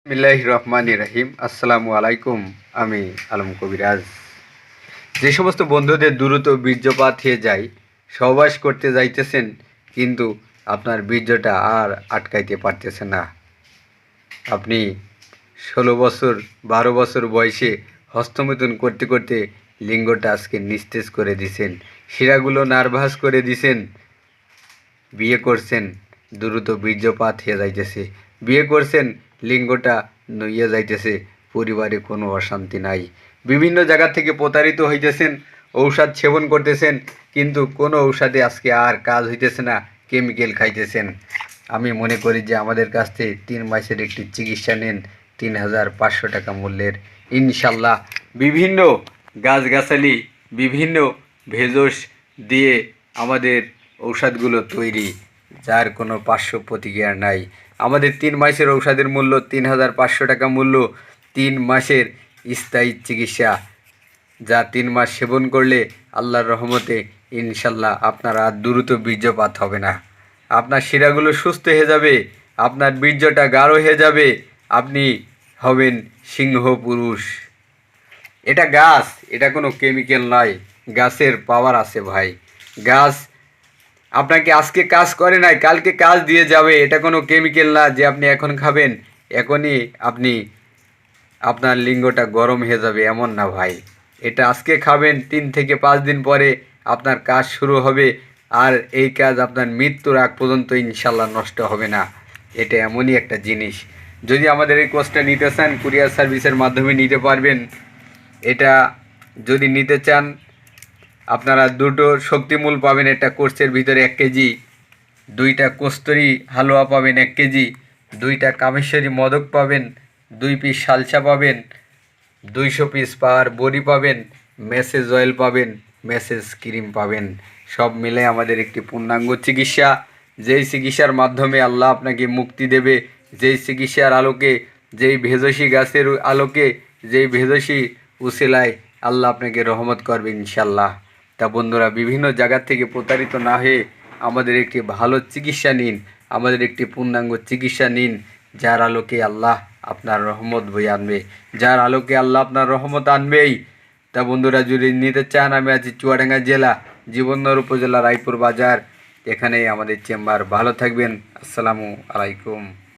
বিসমিল্লাহির রহমানির রহিম। আসসালামু আলাইকুম। আমি আলম কবিরাজ। যে সমস্ত বন্ধুদের দ্রুত বীর্যপাত হয়ে যায়, সহবাস করতে যাইতেছেন কিন্তু আপনার বীর্যটা আর আটকাইতে পারতেছে না। আপনি 16 বছর 12 বছর বয়সে হস্তমৈথুন করতে করতে লিঙ্গটা আজকে নিস্তেজ করে দিছেন, শিরাগুলো নার্ভাস করে দিছেন। বিয়ে করছেন, দ্রুত বীর্যপাত হয়ে যাইতেছে। বিয়ে করছেন, লিঙ্গটা নইয়া যাইতেছে, পরিবারে কোনো অশান্তি নাই। বিভিন্ন জায়গা থেকে প্রতারিত হইতেছেন, ঔষধ সেবন করতেছেন, কিন্তু কোনো ঔষধে আজকে আর কাজ হইতেছে না, কেমিক্যাল খাইতেছেন। আমি মনে করি যে আমাদের কাছ থেকে 3 মাসের একটি চিকিৎসা নেন, 3500 টাকা মূল্যের। ইনশাল্লাহ বিভিন্ন গাছগাছালি, বিভিন্ন ভেষজ দিয়ে আমাদের ঔষধগুলো তৈরি, যার কোনো পার্শ্ব প্রতিক্রিয়া নাই। আমাদের 3 মাসের ঔষধের মূল্য 3500 টাকা মূল্য। 3 মাসের স্থায়ী চিকিৎসা, যা 3 মাস সেবন করলে আল্লাহর রহমতে ইনশাল্লাহ আপনার আর দ্রুত বীর্যপাত হবে না। আপনার শিরাগুলো সুস্থ হয়ে যাবে, আপনার বীর্যটা গাঢ় হয়ে যাবে, আপনি হবেন সিংহ পুরুষ। এটা গাছ, এটা কোনো কেমিক্যাল নয়। গাছের পাওয়ার আছে ভাই। গাছ আপনাকে আজকে কাজ করে নাই, কালকে কাজ দিয়ে যাবে। এটা কোনো কেমিক্যাল না যে আপনি এখন খাবেন এখনই আপনি আপনার লিঙ্গটা গরম হয়ে যাবে, এমন না ভাই। এটা আজকে খাবেন, 3 থেকে 5 দিন পরে আপনার কাজ শুরু হবে, আর এই কাজ আপনার মৃত্যুর আগ পর্যন্ত ইনশাল্লাহ নষ্ট হবে না। এটা এমনই একটা জিনিস। যদি আমাদের এই কোর্সটা নিতে চান, কুরিয়ার সার্ভিসের মাধ্যমে নিতে পারবেন। এটা যদি নিতে চান, আপনারা দুটো শক্তিমূল পাবেন একটা কোর্সের ভিতরে 1 কেজি, 2টা কস্তুরি হালুয়া পাবেন 1 কেজি, 2টা কামেশ্বরী মদক পাবেন, 2 পিস সালসা পাবেন, 200 পিস পাওয়ার বড়ি পাবেন, মেসেজ অয়েল পাবেন, মেসেজ ক্রিম পাবেন। সব মিলে আমাদের একটি পূর্ণাঙ্গ চিকিৎসা, যেই চিকিৎসার মাধ্যমে আল্লাহ আপনাকে মুক্তি দেবে, যেই চিকিৎসার আলোকে, যেই ভেষজী গাছের আলোকে, যেই ভেষজী উসিলায় আল্লাহ আপনাকে রহমত করবে ইনশাল্লাহ। তা বন্ধুরা, বিভিন্ন জায়গা থেকে প্রতারিত না হয়ে আমাদের একটি ভালো চিকিৎসা নিন, আমাদের একটি পূর্ণাঙ্গ চিকিৎসা নিন, যার আলোকে আল্লাহ আপনার রহমত বয়ে আনবে, যার আলোকে আল্লাহ আপনার রহমত আনবেই। তা বন্ধুরা, যদি নিতে চান, আমি আছি চুয়াডাঙ্গা জেলা, জীবননগর উপজেলা, রায়পুর বাজার। এখানেই আমাদের চেম্বার। ভালো থাকবেন। আসসালামু আলাইকুম।